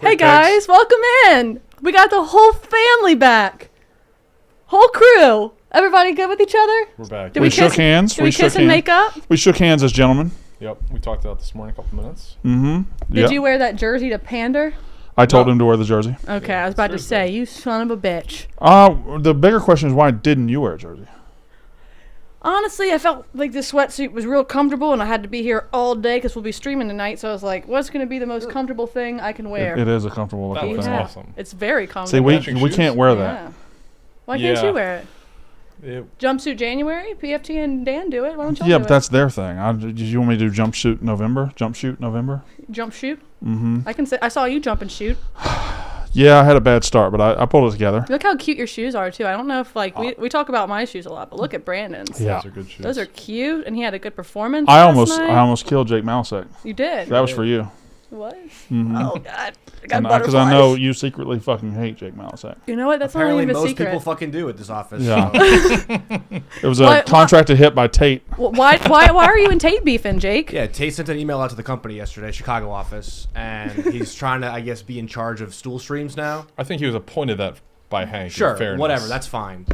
Hey guys, welcome in. We got the whole family back. Whole crew. Everybody good with each other? We're back. We shook hands. Did we kiss and make up? We shook hands as gentlemen. Yep, we talked about this morning a couple minutes. Mm-hmm. Did you wear that jersey to pander? I told him to wear the jersey. Okay, I was about to say, you son of a bitch. The bigger question is, why didn't you wear a jersey? Honestly, I felt like this sweatsuit was real comfortable, and I had to be here all day because we'll be streaming tonight. So I was like, what's going to be the most comfortable thing I can wear? It is a comfortable looking That thing. looks awesome. It's very comfortable. See, we can't wear that. Yeah. Why can't you wear it? Jumpsuit January? PFT and Dan do it. Why don't y'all do Yeah, it? but that's their thing. Did you want me to do jumpsuit November? Jumpsuit November? Jump shoot? Mm-hmm. I can say I saw you jump and shoot. Yeah, I had a bad start, but I pulled it together. Look how cute your shoes are too. I don't know if we talk about my shoes a lot, but look at Brandon's. Yeah, those are good shoes. Those are cute, and he had a good performance. I last night. almost killed Jake Malasek. You did. That was for you. What? Mm-hmm. Oh God, I got Because I know you secretly fucking hate Jake Malasek. You know what? That's Apparently not even a most secret. people fucking do at this office. Yeah. So. It was a contracted hit by Tate. Why are you and Tate beefing, Jake? Yeah, Tate sent an email out to the company yesterday, Chicago office, and he's trying to, I guess, be in charge of stool streams now. I think he was appointed that by Hank. Sure, in fairness. whatever, that's fine.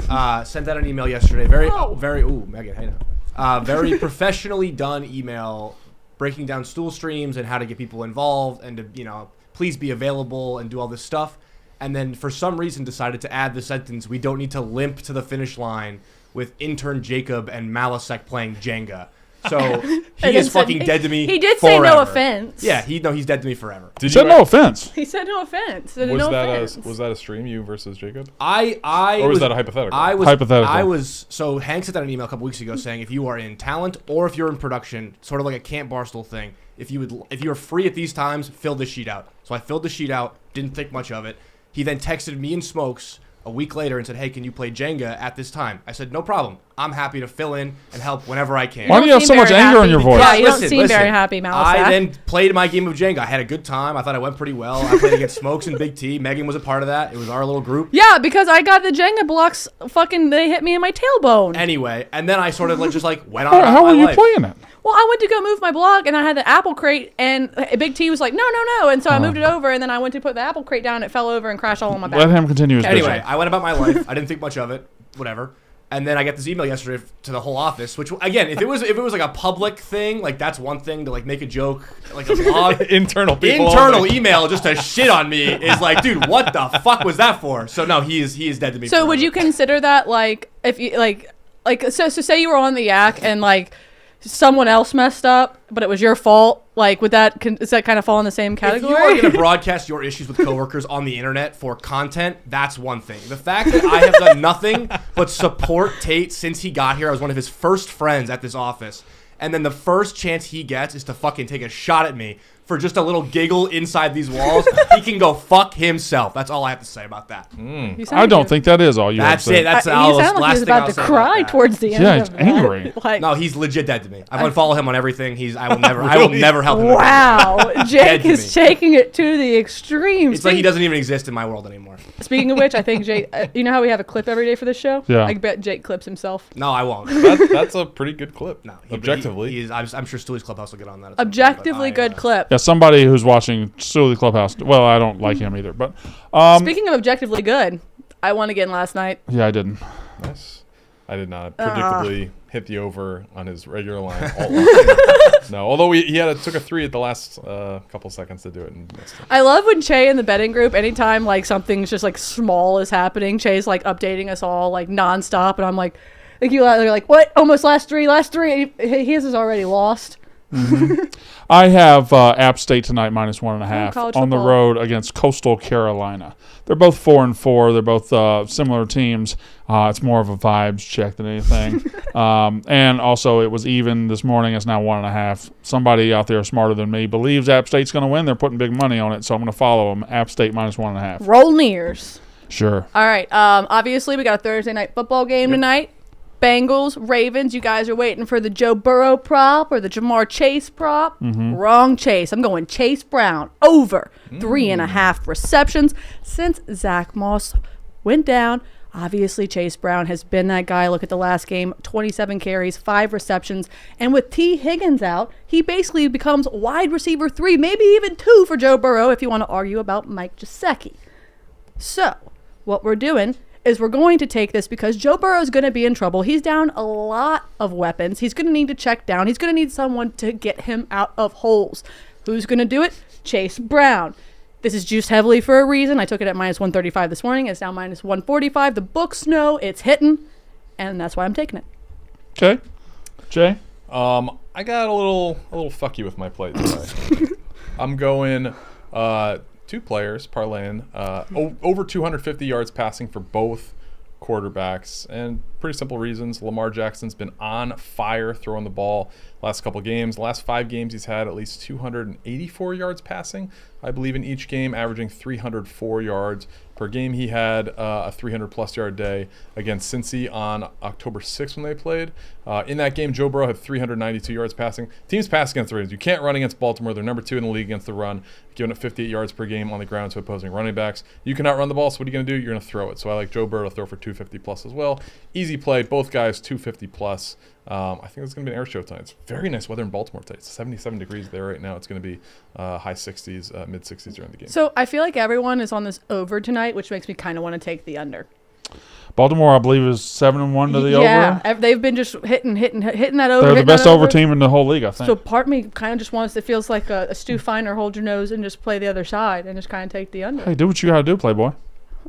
Sent out an email yesterday, Megan, hey now. Very professionally done email breaking down stool streams and how to get people involved and to, please be available and do all this stuff. And then for some reason decided to add the sentence, we don't need to limp to the finish line with intern Jacob and Malasek playing Jenga. So he is fucking dead to me. He did forever. say no offense. Yeah, he's dead to me forever. He said no offense. He said no offense. Was that a stream, you versus Jacob? Or was that a hypothetical? Hypothetical. So Hank sent out an email a couple weeks ago saying if you are in talent or if you're in production, sort of like a Camp Barstool thing, if you're free at these times, fill this sheet out. So I filled the sheet out, didn't think much of it. He then texted me and Smokes a week later and said, hey, can you play Jenga at this time? I said, no problem. I'm happy to fill in and help whenever I can. Why do you have so much anger in your voice? Yeah, you don't seem very happy, Malasek. I then played my game of Jenga. I had a good time. I thought I went pretty well. I played against Smokes and Big T. Megan was a part of that. It was our little group. Yeah, because I got the Jenga blocks. They hit me in my tailbone. Anyway, and then I sort of just went on about How my were you life. playing it? Well, I went to go move my block, and I had the apple crate, and Big T was like, no, and so I moved it over, and then I went to put the apple crate down, and it fell over and crashed all on my back. Let him continue his Anyway, bitching. I went about my life. I didn't think much of it. Whatever. And then I got this email yesterday to the whole office, which again, if it was like a public thing, like that's one thing to like make a joke, like a blog. Internal email just to shit on me is like, dude, what the fuck was that for? So no, he is dead to me. So would you consider that like if you like so say you were on the yak and like someone else messed up, but it was your fault? Like, does that kind of fall in the same category? If you are going to broadcast your issues with coworkers on the internet for content, that's one thing. The fact that I have done nothing but support Tate since he got here, I was one of his first friends at this office, and then the first chance he gets is to fucking take a shot at me for just a little giggle inside these walls, he can go fuck himself. That's all I have to say about that. I don't think that is all you have to say. That's he all. sounded like he was about to cry towards the end. Yeah, of he's angry. Like, no, he's legit dead to me. I unfollow him on everything. I will never help him. Wow, Jake is taking it to the extreme. It's like he doesn't even exist in my world anymore. Speaking of which, I think Jake. You know how we have a clip every day for this show? Yeah. I bet Jake clips himself. No, I won't. That's a pretty good clip. No, objectively. I'm sure Stewie's Clubhouse will get on that. Objectively good clip. Yeah, somebody who's watching Stewie Clubhouse. Well, I don't like him either, but speaking of objectively good, I won again last night. Yeah, I didn't. Nice. I did not predictably hit the over on his regular line. No, although he took a 3 at the last couple seconds to do it and missed it. I love when Che in the betting group, anytime like something's just like small is happening, Che's like updating us all like nonstop, and I'm like they're like, what? Almost last three. His is already lost. Mm-hmm. I have App State tonight -1.5 on the road against Coastal Carolina. They're both 4-4. They're both similar teams. It's more of a vibes check than anything. And also, it was even this morning. It's now 1.5. Somebody out there smarter than me believes App State's going to win. They're putting big money on it, so I'm going to follow them. App State -1.5. Roll Nears. Sure. All right. Obviously, we got a Thursday night football game tonight. Bengals, Ravens. You guys are waiting for the Joe Burrow prop or the Jamar Chase prop. Mm-hmm. Wrong Chase. I'm going Chase Brown over 3.5 receptions. Since Zach Moss went down, Obviously, Chase Brown has been that guy. Look at the last game, 27 carries, 5 receptions. And with T. Higgins out, he basically becomes wide receiver 3, maybe even 2 for Joe Burrow if you want to argue about Mike Gesicki. So, what we're doing is we're going to take this because Joe Burrow is going to be in trouble. He's down a lot of weapons. He's going to need to check down. He's going to need someone to get him out of holes. Who's going to do it? Chase Brown. This is juiced heavily for a reason. I took it at minus 135 this morning. It's now minus 145. The books know it's hitting, and that's why I'm taking it. Okay. Jay? I got a little fucky with my plate today. I'm going 2 players, parlaying, over 250 yards passing for both quarterbacks, and pretty simple reasons. Lamar Jackson's been on fire throwing the ball last couple games. The last 5 games he's had at least 284 yards passing, I believe, in each game, averaging 304 yards per game. He had a 300-plus yard day against Cincy on October 6th when they played. In that game, Joe Burrow had 392 yards passing. Teams pass against the Ravens. You can't run against Baltimore. They're number 2 in the league against the run, giving up 58 yards per game on the ground to opposing running backs. You cannot run the ball, so what are you going to do? You're going to throw it. So I like Joe Burrow to throw for 250-plus as well. Easy play. Both guys 250-plus. I think it's going to be an air show tonight. It's very nice weather in Baltimore today. It's 77 degrees there right now. It's going to be high 60s, mid 60s during the game. So I feel like everyone is on this over tonight, which makes me kind of want to take the under. Baltimore, I believe, is 7-1 to the over. Yeah, they've been just hitting that over. They're the best over team in the whole league, I think. So part of me kind of just wants, it feels like a Stu Feiner, hold your nose and just play the other side and just kind of take the under. Hey, do what you got to do, Playboy.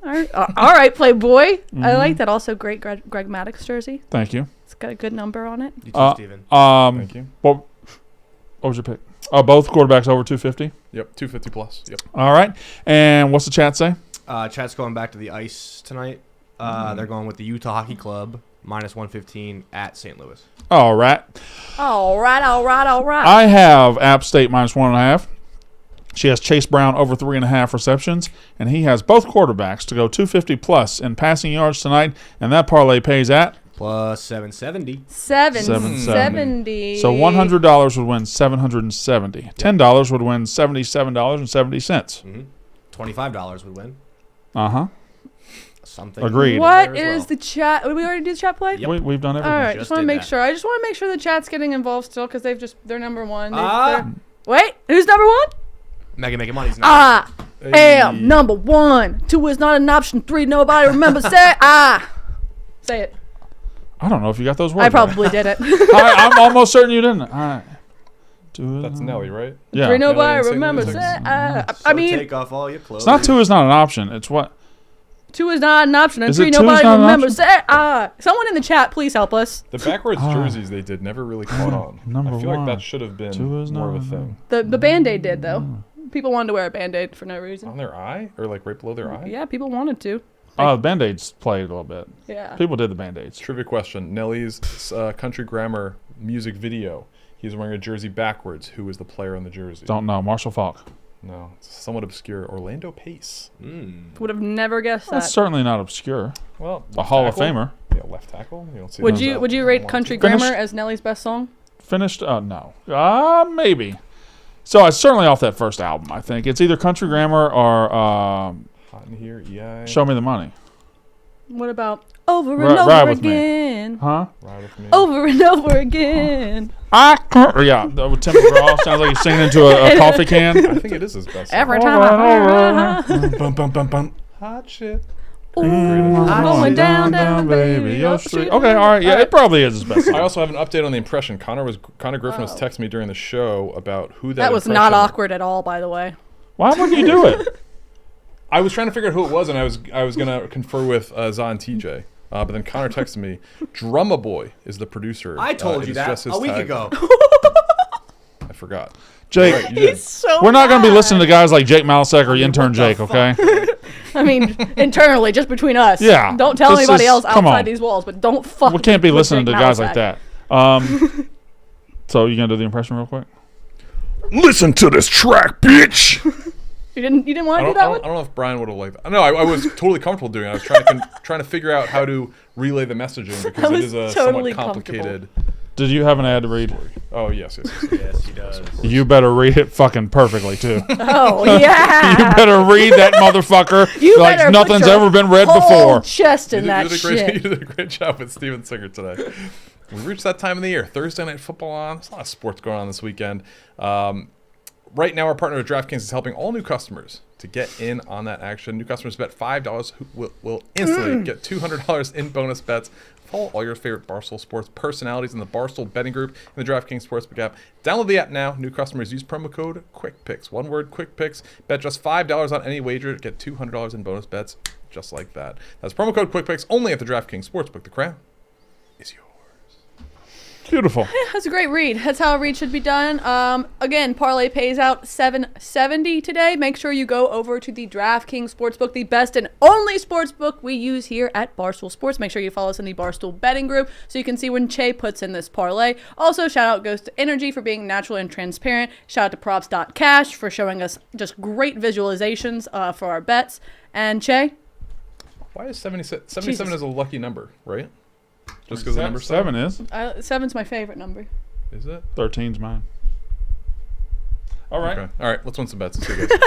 All right, Playboy. Mm-hmm. I like that. Also, great Greg Maddox jersey. Thank you. It's got a good number on it. You too, Steven. Thank you. What was your pick? Both quarterbacks over 250? Yep, 250-plus. Yep. All right. And what's the chat say? Chat's going back to the ice tonight. They're going with the Utah Hockey Club, minus 115 at St. Louis. All right. All right. I have App State minus 1.5. She has Chase Brown over 3.5 receptions, and he has both quarterbacks to go 250-plus in passing yards tonight, and that parlay pays at? Plus 770. 770. So $100 would win $770. $10 would win $77.70. $25 would win. Uh-huh. Something. Agreed. What is the chat? Did we already do the chat play? Yep. We've done everything. All right, just want to make sure. I just want to make sure the chat's getting involved still because they're number 1. Wait, who's number 1? Making money's not. Am number 1. 2 is not an option. 3, nobody remembers. Say it. I don't know if you got those words. I probably didn't. I'm almost certain you didn't. All right. That's Nelly, right? Yeah. 3, nobody remembers. I mean, take off all your clothes. It's not 2 is not an option. It's what? 2 is not an option, and Is 3, it 2 is nobody not an remembers. Someone in the chat, please help us. The backwards jerseys they did never really caught on. Number I feel 1. like that should have been 2 is more of a not thing. The Band-Aid did, though. People wanted to wear a Band-Aid for no reason. On their eye? Or like right below their eye? Yeah, people wanted to. The Band-Aids played a little bit. Yeah. People did the Band-Aids. Trivia question. Nelly's Country Grammar music video. He's wearing a jersey backwards. Who was the player on the jersey? Don't know. Marshall Faulk. No. It's somewhat obscure. Orlando Pace. Would have never guessed that. That's certainly not obscure. Well, A Hall of Famer. Yeah, left tackle. You don't see Would those you rate Country Finished? Grammar as Nelly's best song? Finished? No. Maybe. So it's certainly off that first album, I think. It's either Country Grammar or Hot in Here, EI. Show Me the Money. What about Over and Ride Over with Me. Again? Huh? Ride with me. Over and Over Again. Yeah, with Tim McGraw. Sounds like he's singing into a coffee can. I think it is his best song. Every time Bum, bum, bum, bum. Hot shit. I'm going down, baby. Your street. Okay, all right. Yeah, it probably is his best song. I also have an update on the impression. Connor Griffin was texting me during the show about who that was not awkward at all, by the way. Why wouldn't you do it? I was trying to figure out who it was, and I was gonna confer with Zah and TJ. But then Connor texted me, Drumma Boy is the producer. I told you is that just his a week tag. ago. I forgot. Jake, Right, you did. He's so we're not going to be mad. listening to guys like Jake Malasek or intern Jake, okay? I mean, internally, just between us. Yeah. Don't tell This anybody is- else come outside on. these walls, but don't fuck We can't be with listening to Jake guys Malasek. like that. So you going to do the impression real quick? Listen to this track, bitch. You didn't want I to do don't, that I, don't, one? I don't know if Brian would have liked that. No, I was totally comfortable doing it. I was trying to figure out how to relay the messaging because it is a totally somewhat complicated Did you have an ad to read? Oh, yes. Yes, he does. You better read it fucking perfectly, too. Oh, yeah. You better read that motherfucker like better nothing's put your ever been read whole before. chest in that You shit. did a great job with Steven Singer today. We reached that time of the year. Thursday night football on. There's a lot of sports going on this weekend. Right now, our partner at DraftKings is helping all new customers to get in on that action. New customers bet $5 who will instantly get $200 in bonus bets. Follow all your favorite Barstool Sports personalities in the Barstool betting group in the DraftKings Sportsbook app. Download the app now. New customers use promo code QuickPicks. One word, QuickPicks. Bet just $5 on any wager. Get $200 in bonus bets just like that. That's promo code QuickPicks only at the DraftKings Sportsbook. The crown is yours. Beautiful. That's a great read. That's how a read should be done. Again, parlay pays out $7.70 today. Make sure you go over to the DraftKings Sportsbook, the best and only sportsbook we use here at Barstool Sports. Make sure you follow us in the Barstool betting group so you can see when Che puts in this parlay. Also, shout out goes to Energy for being natural and transparent. Shout out to props.cash for showing us just great visualizations for our bets. And Che? Why is 77 is a lucky number, right? Just because the number 7 is. 7's my favorite number. Is it? 13's mine. All right. Okay. All right. Let's win some bets. Let's see, guys.